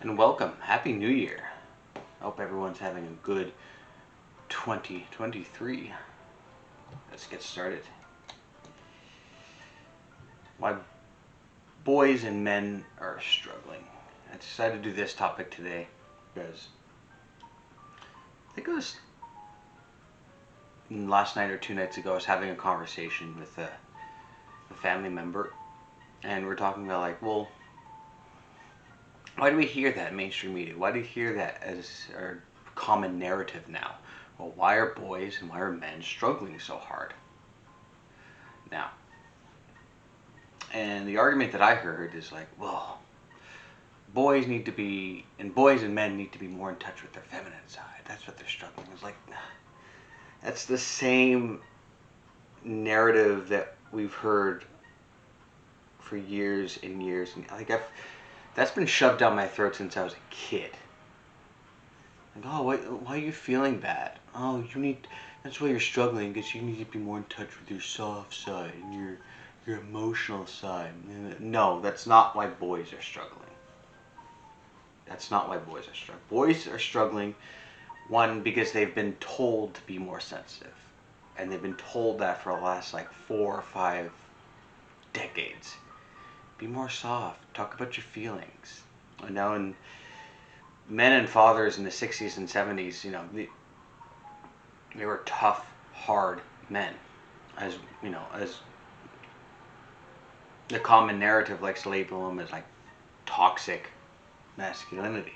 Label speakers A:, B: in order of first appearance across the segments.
A: and welcome. Happy New Year. I hope everyone's having a good 2023. Let's get started. Why boys and men are struggling. I decided to do this topic today because I think it was last night or 2 nights ago I was having a conversation with a family member, and we're talking about well, why do we hear that in mainstream media? Why do we hear that as our common narrative now? Well, why are boys and why are men struggling so hard now? And the argument that I heard is well, boys and men need to be more in touch with their feminine side. That's what they're struggling. It's that's the same narrative that we've heard for years and years, and that's been shoved down my throat since I was a kid. Oh, why are you feeling bad? Oh, that's why you're struggling, because you need to be more in touch with your soft side and your emotional side. No, that's not why boys are struggling. That's not why boys are struggling. Boys are struggling, one, because they've been told to be more sensitive. And they've been told that for the last 4 or 5 decades. Be more soft. Talk about your feelings. I know, and men and fathers in the 60s and 70s, they were tough, hard men. As the common narrative likes to label them as toxic masculinity.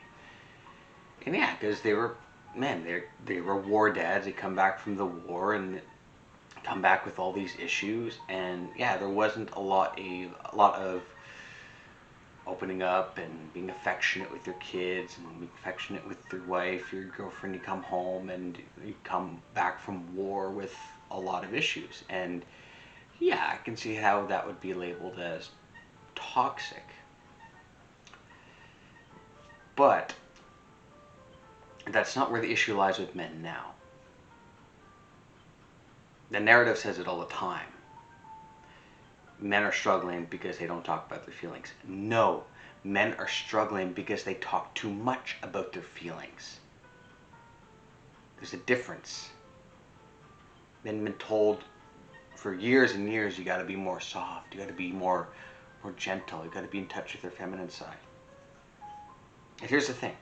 A: And yeah, because they were men. They were war dads. They come back from the war and come back with all these issues. And yeah, there wasn't a lot of opening up and being affectionate with your kids and being affectionate with your wife, your girlfriend. You come home and you come back from war with a lot of issues. And yeah, I can see how that would be labeled as toxic. But that's not where the issue lies with men now. The narrative says it all the time. Men are struggling because they don't talk about their feelings. No, men are struggling because they talk too much about their feelings. There's a difference. Men have been told for years and years, you got to be more soft, you got to be more gentle, you got to be in touch with their feminine side. And here's the thing.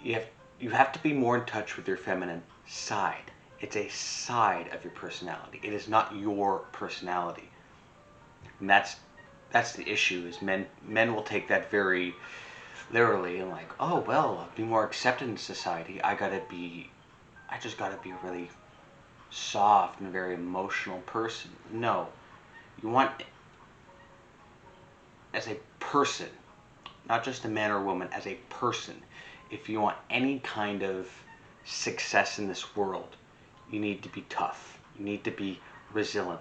A: You have to be more in touch with your feminine side. It's a side of your personality. It is not your personality. And that's the issue, is men will take that very literally and oh, well, I'll be more accepted in society. I just gotta be a really soft and very emotional person. No. You want, as a person, not just a man or a woman, as a person, if you want any kind of success in this world, you need to be tough. You need to be resilient.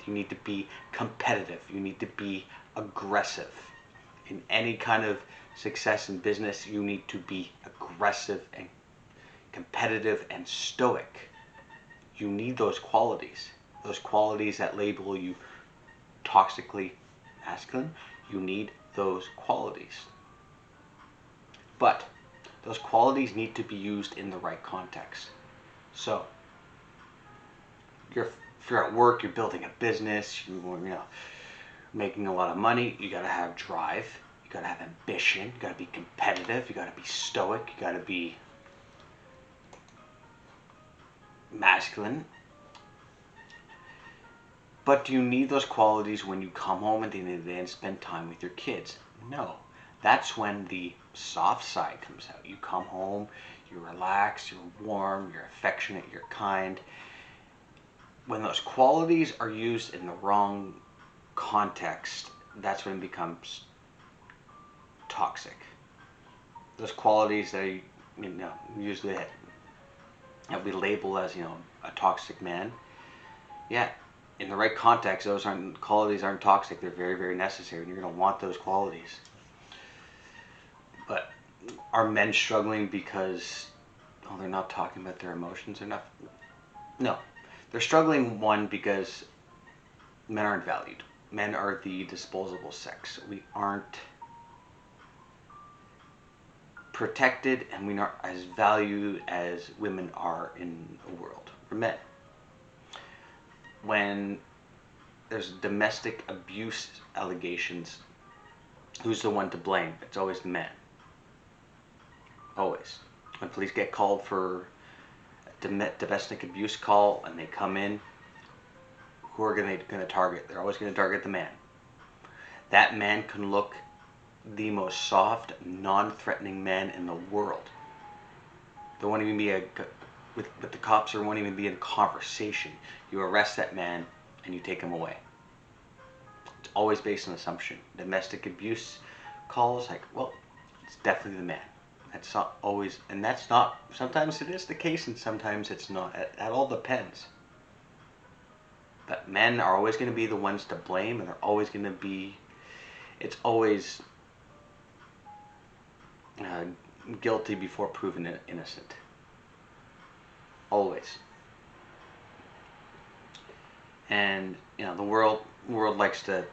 A: You need to be competitive. You need to be aggressive. In any kind of success in business, you need to be aggressive and competitive and stoic. You need those qualities that label you toxically masculine. You need those qualities. But those qualities need to be used in the right context. So, if you're at work, you're building a business, you're making a lot of money, you gotta have drive, you gotta have ambition, you gotta be competitive, you gotta be stoic, you gotta be masculine. But do you need those qualities when you come home at the end of the day and spend time with your kids? No. That's when the soft side comes out. You come home, you're relaxed, you're warm, you're affectionate, you're kind. When those qualities are used in the wrong context, that's when it becomes toxic. Those qualities that usually that we label as a toxic man. Yeah, in the right context, those qualities aren't toxic. They're very, very necessary, and you're going to want those qualities. But are men struggling because they're not talking about their emotions enough? No. They're struggling, one, because men aren't valued. Men are the disposable sex. We aren't protected and we aren't as valued as women are in the world for men. When there's domestic abuse allegations, who's the one to blame? It's always the man. Always. When police get called for a domestic abuse call and they come in, who are going to target? They're always going to target the man. That man can look the most soft, non-threatening man in the world. There won't even be with the cops, there won't even be a conversation. You arrest that man and you take him away. It's always based on assumption. Domestic abuse calls, like, well, it's definitely the man. That's not always, and that's not, sometimes it is the case and sometimes it's not. It all depends. But men are always going to be the ones to blame, and they're always going to be, it's always guilty before proven innocent. Always. And the world likes to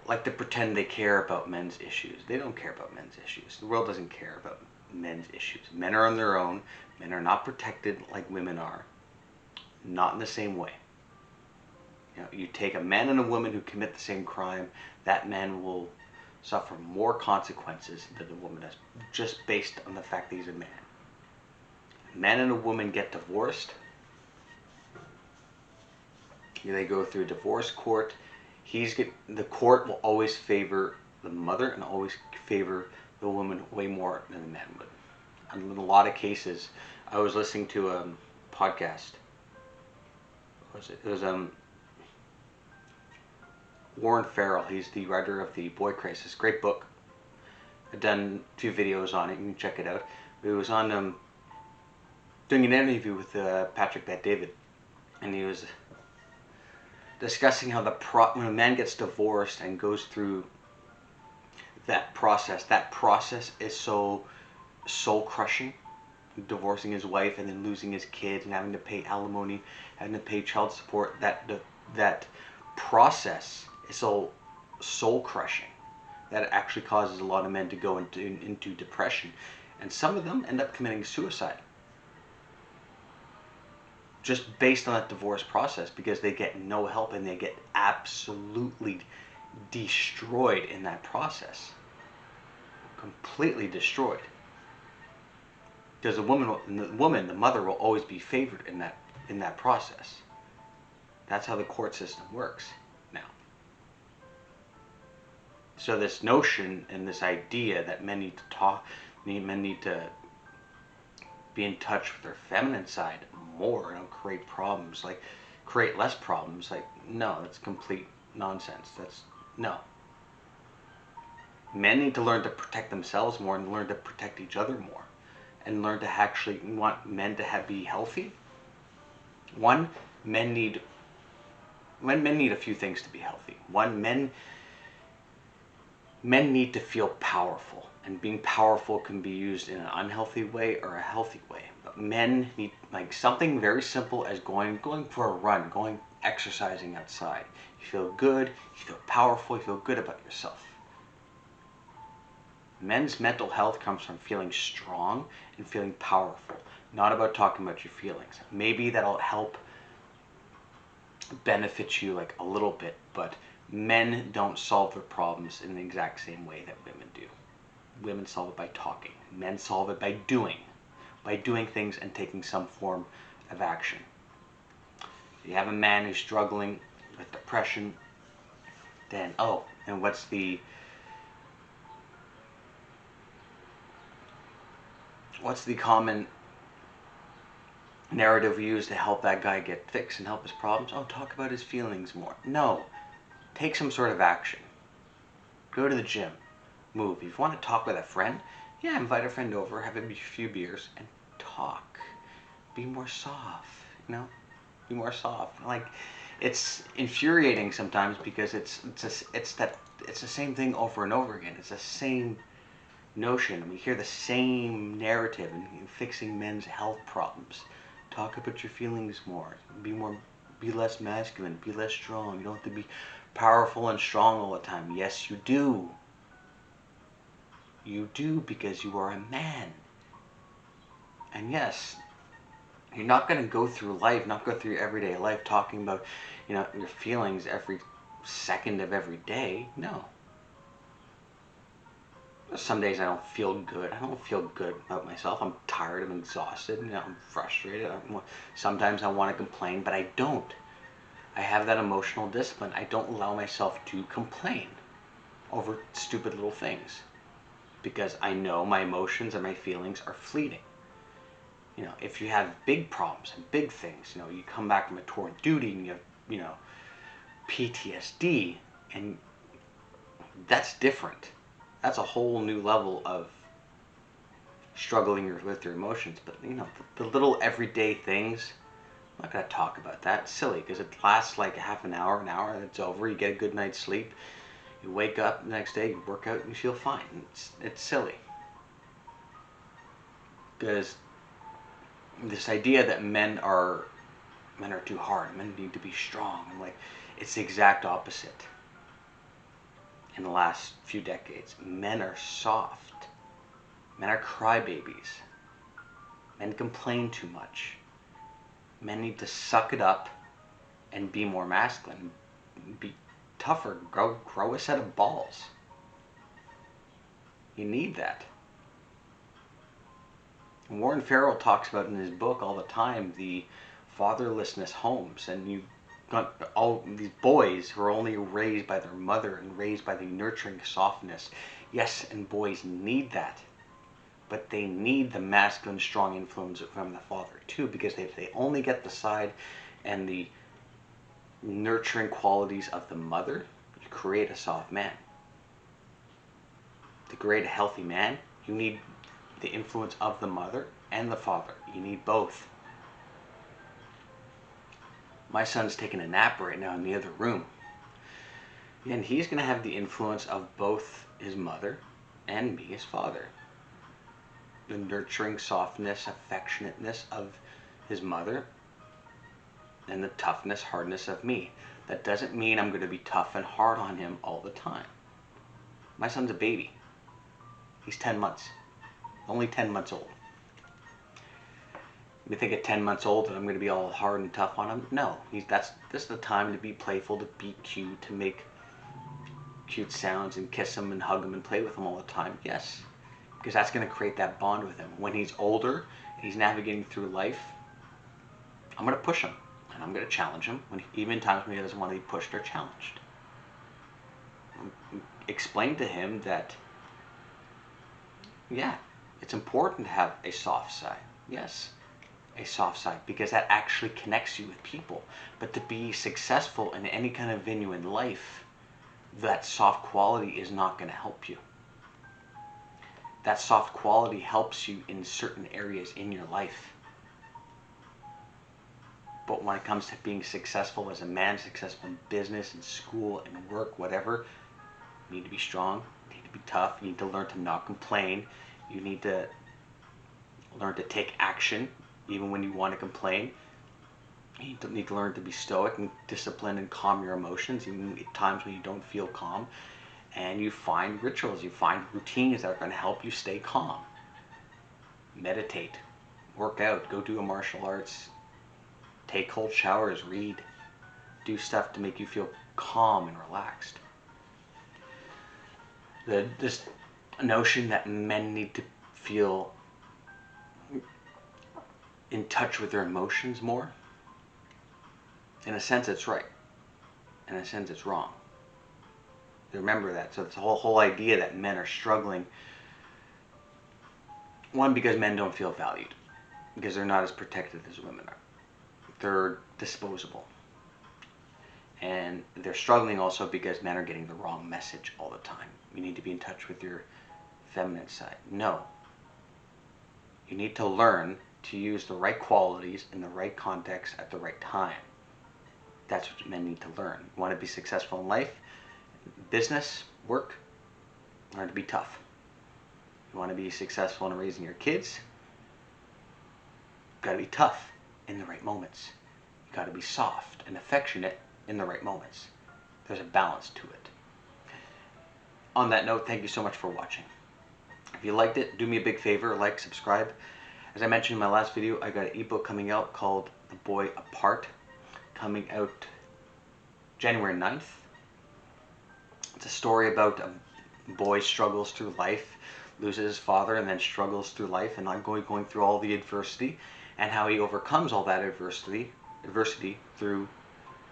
A: pretend they care about men's issues. They don't care about men's issues. The world doesn't care about men's issues. Men are on their own. Men are not protected like women are. Not in the same way. You take a man and a woman who commit the same crime, that man will suffer more consequences than the woman does, just based on the fact that he's a man. A man and a woman get divorced. They go through a divorce court. The court will always favor the mother and always favor the woman way more than the man would. And in a lot of cases, I was listening to a podcast. What was it? It was Warren Farrell. He's the writer of The Boy Crisis. Great book. I've done a few videos on it. You can check it out. It was on doing an interview with Patrick Bet-David, and he was discussing how when a man gets divorced and goes through that process is so soul crushing. Divorcing his wife and then losing his kids and having to pay alimony, having to pay child support. That process is so soul crushing that it actually causes a lot of men to go into depression, and some of them end up committing suicide just based on that divorce process, because they get no help and they get absolutely destroyed in that process. Completely destroyed. Because the mother will always be favored in that process. That's how the court system works now. So this notion and this idea that men need to be in touch with their feminine side more and create less problems. No, that's complete nonsense. No. Men need to learn to protect themselves more and learn to protect each other more, and learn to actually want men to be healthy. Men need a few things to be healthy. One, men need to feel powerful, and being powerful can be used in an unhealthy way or a healthy way. But men need something very simple as going for a run, exercising outside. You feel good, you feel powerful, you feel good about yourself. Men's mental health comes from feeling strong and feeling powerful, not about talking about your feelings. Maybe that'll help benefit you a little bit, but men don't solve their problems in the exact same way that women do. Women solve it by talking. Men solve it by doing things and taking some form of action. If you have a man who's struggling with depression, then and what's the common narrative used to help that guy get fixed and help his problems? Talk about his feelings more. No. Take some sort of action. Go to the gym. Move. If you want to talk with a friend, invite a friend over, have a few beers, and talk. Be more soft, Be more soft. It's infuriating sometimes because it's the same thing over and over again. It's the same notion. We hear the same narrative in fixing men's health problems. Talk about your feelings more. Be less masculine. Be less strong. You don't have to be powerful and strong all the time. Yes, you do. You do because you are a man. And yes, you're not going to go through life, not go through your everyday life talking about, your feelings every second of every day. No. Some days I don't feel good. I don't feel good about myself. I'm tired. I'm exhausted. I'm frustrated. Sometimes I want to complain, but I don't. I have that emotional discipline. I don't allow myself to complain over stupid little things because I know my emotions and my feelings are fleeting. If you have big problems and big things, you come back from a tour of duty and you have, PTSD, and that's different. That's a whole new level of struggling with your emotions. But, the little everyday things, I'm not going to talk about that. It's silly because it lasts like half an hour, and it's over. You get a good night's sleep. You wake up the next day, you work out, and you feel fine. It's silly. Because this idea that men are too hard, men need to be strong, and it's the exact opposite. In the last few decades, men are soft. Men are crybabies. Men complain too much. Men need to suck it up and be more masculine. Be tougher. Grow a set of balls. You need that. Warren Farrell talks about in his book all the time the fatherlessness homes, and you got all these boys who are only raised by their mother and raised by the nurturing softness. Yes, and boys need that, but they need the masculine strong influence from the father too, because if they only get the side and the nurturing qualities of the mother, you create a soft man. To create a healthy man, you need the influence of the mother and the father. You need both. My son's taking a nap right now in the other room. And he's going to have the influence of both his mother and me, his father. The nurturing softness, affectionateness of his mother, and the toughness, hardness of me. That doesn't mean I'm going to be tough and hard on him all the time. My son's a baby. He's 10 months. Only 10 months old. You think at 10 months old that I'm going to be all hard and tough on him? No. This is the time to be playful, to be cute, to make cute sounds and kiss him and hug him and play with him all the time. Yes. Because that's going to create that bond with him. When he's older and he's navigating through life, I'm going to push him. And I'm going to challenge him, even times when he doesn't want to be pushed or challenged. Explain to him that, yeah, it's important to have a soft side. Yes. A soft side, because that actually connects you with people. But to be successful in any kind of venue in life, that soft quality is not going to help you. That soft quality helps you in certain areas in your life. But when it comes to being successful as a man, successful in business, in school, in work, whatever, you need to be strong, you need to be tough, you need to learn to not complain, you need to learn to take action. Even when you want to complain, you need to learn to be stoic and disciplined and calm your emotions, even at times when you don't feel calm. And you find rituals, you find routines that are going to help you stay calm. Meditate, work out, go do a martial arts, take cold showers, read, do stuff to make you feel calm and relaxed. This notion that men need to feel in touch with their emotions more, in a sense it's right. In a sense it's wrong. Remember that. So it's the whole idea that men are struggling. One, because men don't feel valued. Because they're not as protected as women are. They're disposable. And they're struggling also because men are getting the wrong message all the time. You need to be in touch with your feminine side. No. You need to learn to use the right qualities in the right context at the right time. That's what men need to learn. You want to be successful in life, business, work, learn to be tough. You want to be successful in raising your kids, you've got to be tough in the right moments. You've got to be soft and affectionate in the right moments. There's a balance to it. On that note, thank you so much for watching. If you liked it, do me a big favor, like, subscribe. As I mentioned in my last video, I got an ebook coming out called The Boy Apart, coming out January 9th. It's a story about a boy struggles through life, loses his father, and then struggles through life, and going through all the adversity, and how he overcomes all that adversity through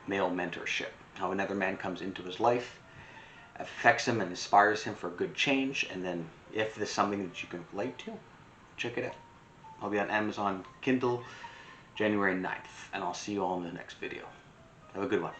A: male mentorship. How another man comes into his life, affects him and inspires him for good change, and then if there's something that you can relate to, check it out. I'll be on Amazon Kindle January 9th, and I'll see you all in the next video. Have a good one.